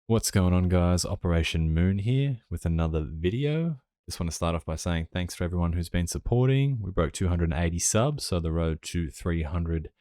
What's going on, guys? Operation Moon here with another video. Just want to start off by saying thanks for everyone who's been supporting. We broke 280 subs, so the road to 300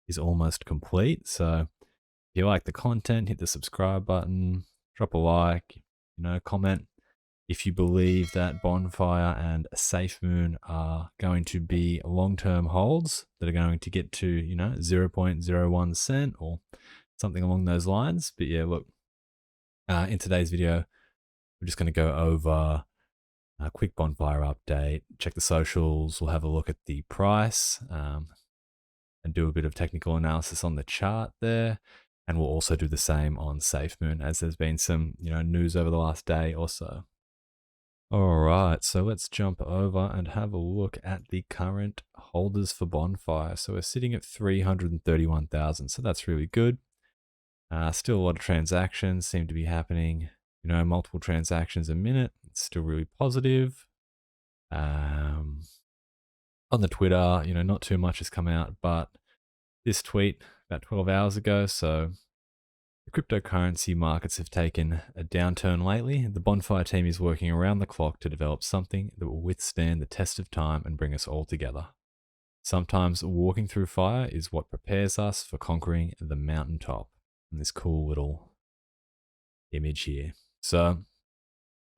is almost complete. So if you like the content, hit the subscribe button, drop a like, comment if you believe that Bonfire and Safemoon are going to be long-term holds that are going to get to, 0.01 cent or something along those lines. But yeah, look, in today's video, we're just going to go over a quick Bonfire update, check the socials, we'll have a look at the price, and do a bit of technical analysis on the chart there. And we'll also do the same on Safemoon, as there's been some, news over the last day or so. All right, so let's jump over and have a look at the current holders for Bonfire. So we're sitting at 331,000, so that's really good. Still a lot of transactions seem to be happening, multiple transactions a minute. It's still really positive. On the Twitter, not too much has come out, but this tweet about 12 hours ago. So the cryptocurrency markets have taken a downturn lately. The Bonfire team is working around the clock to develop something that will withstand the test of time and bring us all together. Sometimes walking through fire is what prepares us for conquering the mountaintop. And this cool little image here. So,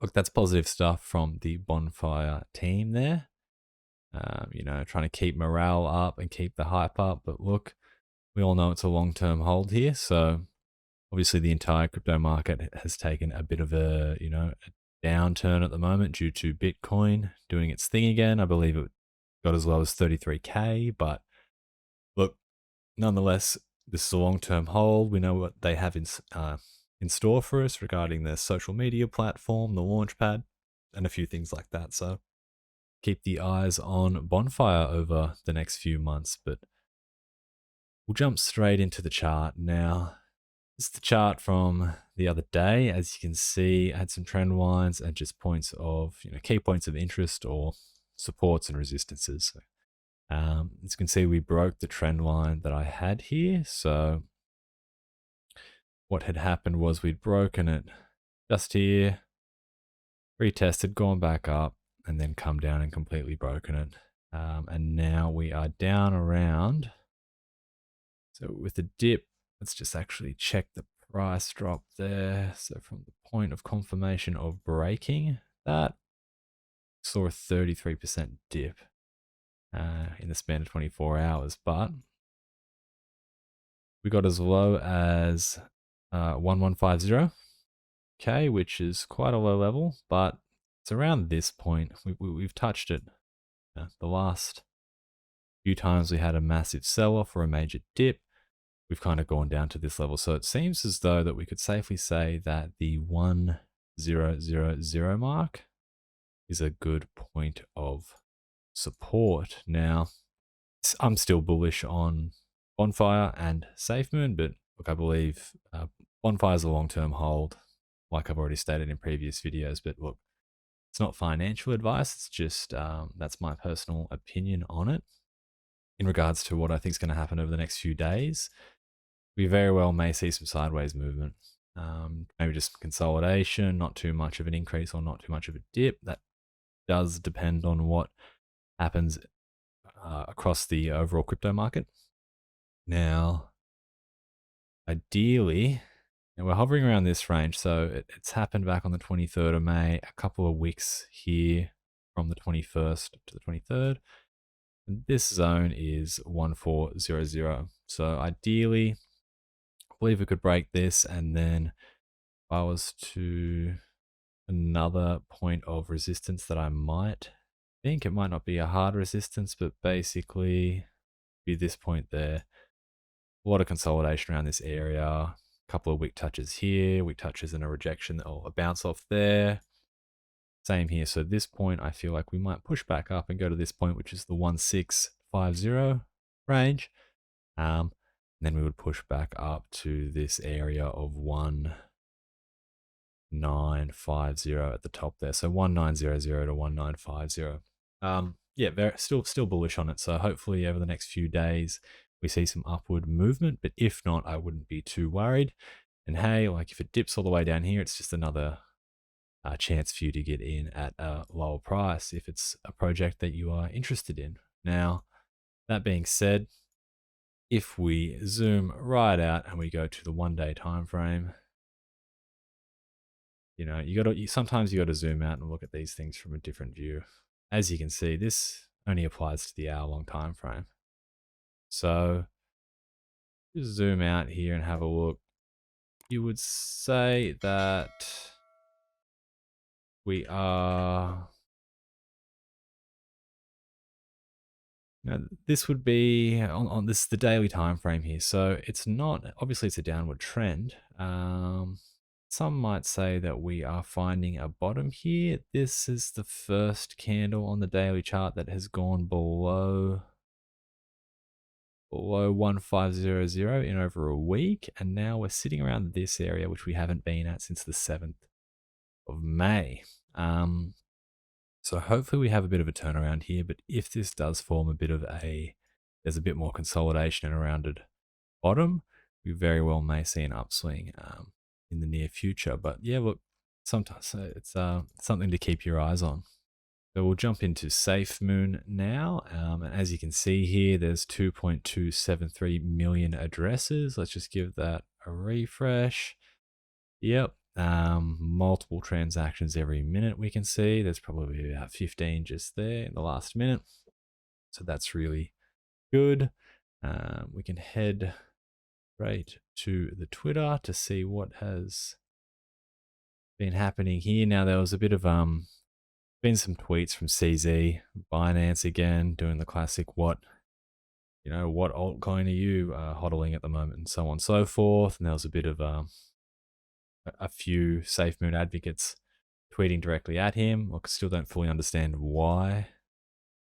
look, that's positive stuff from the Bonfire team there. Trying to keep morale up and keep the hype up. But look, we all know it's a long-term hold here. So, obviously, the entire crypto market has taken a bit of a downturn at the moment due to Bitcoin doing its thing again. I believe it got as low as 33K. But look, nonetheless, this is a long-term hold. We know what they have in store for us regarding their social media platform, the launchpad, and a few things like that. So keep the eyes on Bonfire over the next few months. But we'll jump straight into the chart now. This is the chart from the other day. As you can see, I had some trend lines and just points of, key points of interest or supports and resistances. As you can see, we broke the trend line that I had here. So what had happened was we'd broken it just here, retested, gone back up, and then come down and completely broken it. And now we are down around. So with the dip, let's just actually check the price drop there. So from the point of confirmation of breaking that, saw a 33% dip in the span of 24 hours, but we got as low as 1150, okay, which is quite a low level, but it's around this point. We've touched it. The last few times we had a massive sell-off or a major dip, we've kind of gone down to this level. So it seems as though that we could safely say that the 1000 mark is a good point of support. Now, I'm still bullish on Bonfire and Safemoon, but look, I believe Bonfire is a long-term hold, like I've already stated in previous videos. But look, it's not financial advice. It's just that's my personal opinion on it. In regards to what I think is going to happen over the next few days, we very well may see some sideways movement. Maybe just consolidation, not too much of an increase or not too much of a dip. That does depend on what happens across the overall crypto market. Now, ideally, and we're hovering around this range, so it's happened back on the 23rd of May, a couple of wicks here from the 21st to the 23rd. And this zone is 1400. So ideally, I believe we could break this, and then if I was to another point of resistance that I might think, it might not be a hard resistance, but basically be this point there. A lot of consolidation around this area. A couple of wick touches here, wick touches and a rejection or a bounce off there. Same here. So this point, I feel like we might push back up and go to this point, which is the 1650 range. And then we would push back up to this area of 1950 at the top there. So 1900 to 1950. Yeah, still bullish on it. So hopefully over the next few days we see some upward movement, but if not, I wouldn't be too worried. And hey, like if it dips all the way down here, it's just another chance for you to get in at a lower price if it's a project that you are interested in. Now, that being said, if we zoom right out and we go to the 1 day time frame, sometimes you got to zoom out and look at these things from a different view. As you can see, this only applies to the hour-long time frame. So just zoom out here and have a look. You would say that we are. Now, this would be on this the daily time frame here. So it's not obviously it's a downward trend. Some might say that we are finding a bottom here. This is the first candle on the daily chart that has gone below 1500 in over a week, and now we're sitting around this area, which we haven't been at since the 7th of May. So hopefully we have a bit of a turnaround here, but if this does form there's a bit more consolidation and a rounded bottom, we very well may see an upswing in the near future. But yeah, look, sometimes it's something to keep your eyes on. So we'll jump into Safemoon now. And as you can see here, there's 2.273 million addresses. Let's just give that a refresh. Yep. Multiple transactions every minute we can see. There's probably about 15 just there in the last minute. So that's really good. We can head right to the Twitter to see what has been happening here. Now there was a bit of been some tweets from CZ, Binance again, doing the classic what altcoin are you hodling at the moment, and so on and so forth. And there was a bit of a few Safemoon advocates tweeting directly at him. Look, still don't fully understand why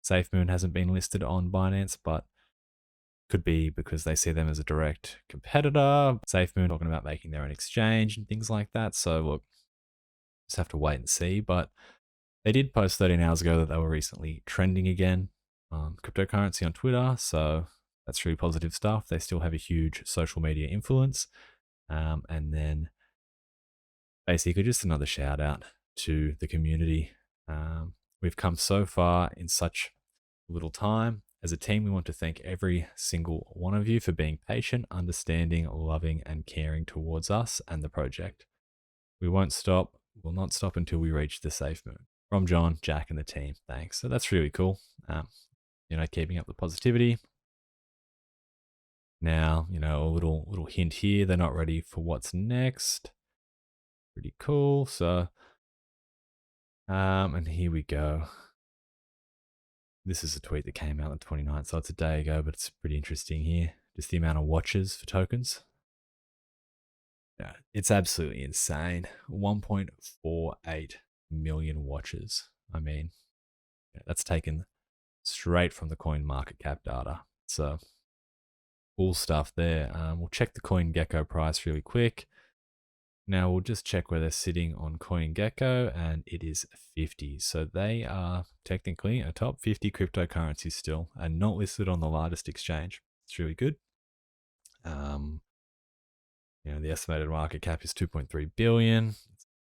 Safemoon hasn't been listed on Binance, but could be because they see them as a direct competitor. Safemoon talking about making their own exchange and things like that. So look, just have to wait and see. But they did post 13 hours ago that they were recently trending again on cryptocurrency on Twitter. So that's really positive stuff. They still have a huge social media influence. And then basically just another shout out to the community. We've come so far in such little time. As a team, we want to thank every single one of you for being patient, understanding, loving, and caring towards us and the project. We won't stop. We'll not stop until we reach the Safemoon. From John, Jack, and the team. Thanks. So that's really cool. Keeping up the positivity. Now, a little hint here. They're not ready for what's next. Pretty cool. So, and here we go. This is a tweet that came out on the 29th, so it's a day ago, but it's pretty interesting here. Just the amount of watches for tokens. Yeah, it's absolutely insane. 1.48 million watches. I mean, that's taken straight from the coinmarketcap data. So, cool stuff there. We'll check the CoinGecko price really quick. Now we'll just check where they're sitting on CoinGecko, and it is 50. So they are technically a top 50 cryptocurrency still, and not listed on the largest exchange. It's really good. The estimated market cap is 2.3 billion.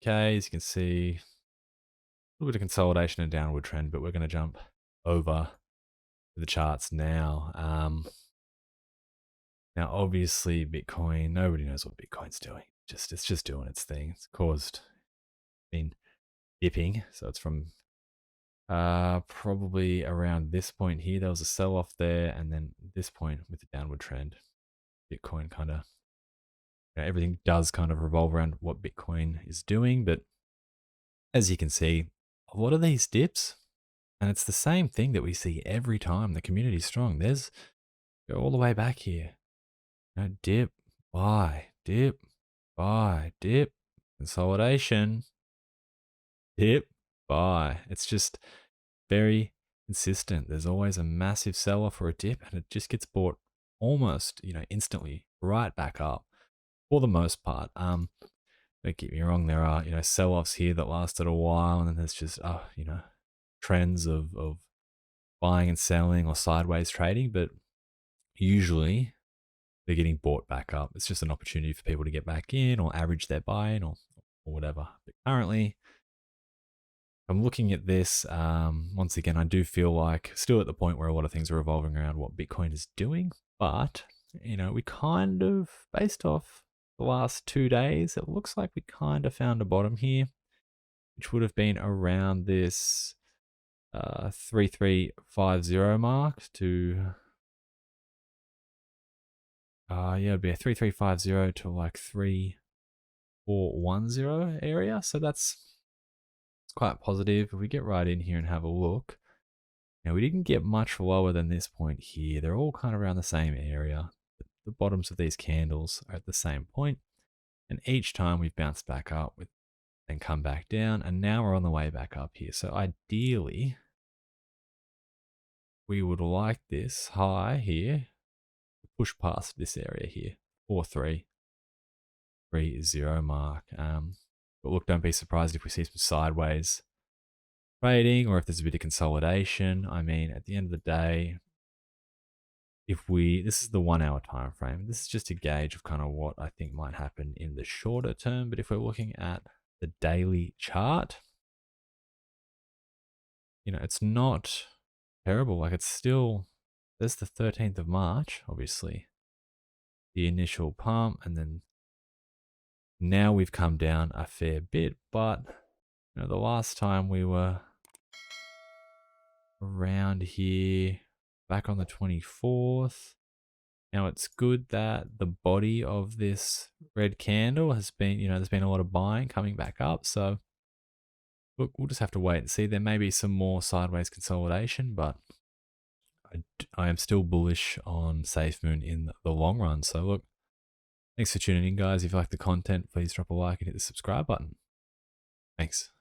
Okay, as you can see, a little bit of consolidation and downward trend, but we're going to jump over the charts now. Now, obviously, Bitcoin, nobody knows what Bitcoin's doing. It's just doing its thing. It's been dipping. So it's from probably around this point here. There was a sell-off there, and then this point with the downward trend. Bitcoin kind of, everything does kind of revolve around what Bitcoin is doing. But as you can see, a lot of these dips, and it's the same thing that we see every time the community's strong. Go all the way back here. Dip, buy, dip, buy, dip, consolidation, dip, buy. It's just very consistent. There's always a massive sell-off or a dip, and it just gets bought almost, instantly right back up for the most part. Don't get me wrong, there are, sell-offs here that lasted a while, and then there's just, trends of buying and selling or sideways trading, but usually they're getting bought back up. It's just an opportunity for people to get back in or average their buy-in or whatever. But currently, I'm looking at this. Once again, I do feel like still at the point where a lot of things are revolving around what Bitcoin is doing. But, we kind of, based off the last 2 days, it looks like we kind of found a bottom here, which would have been around this 3350 mark to it'd be a 3350 to like 3410 area. So it's quite positive. If we get right in here and have a look, now we didn't get much lower than this point here. They're all kind of around the same area. The bottoms of these candles are at the same point, and each time we've bounced back up with and come back down, and now we're on the way back up here. So ideally, we would like this high here to push past this area here, 4330 mark. But look, don't be surprised if we see some sideways trading or if there's a bit of consolidation. I mean, at the end of the day, this is the 1 hour time frame. This is just a gauge of kind of what I think might happen in the shorter term. But if we're looking at the daily chart, it's not terrible. Like, it's still, there's the 13th of March, obviously, the initial pump, and then now we've come down a fair bit. But the last time we were around here back on the 24th. Now it's good that the body of this red candle has been, there's been a lot of buying coming back up. So look, we'll just have to wait and see. There may be some more sideways consolidation, but I am still bullish on Safemoon in the long run. So look, thanks for tuning in, guys. If you like the content, please drop a like and hit the subscribe button. Thanks.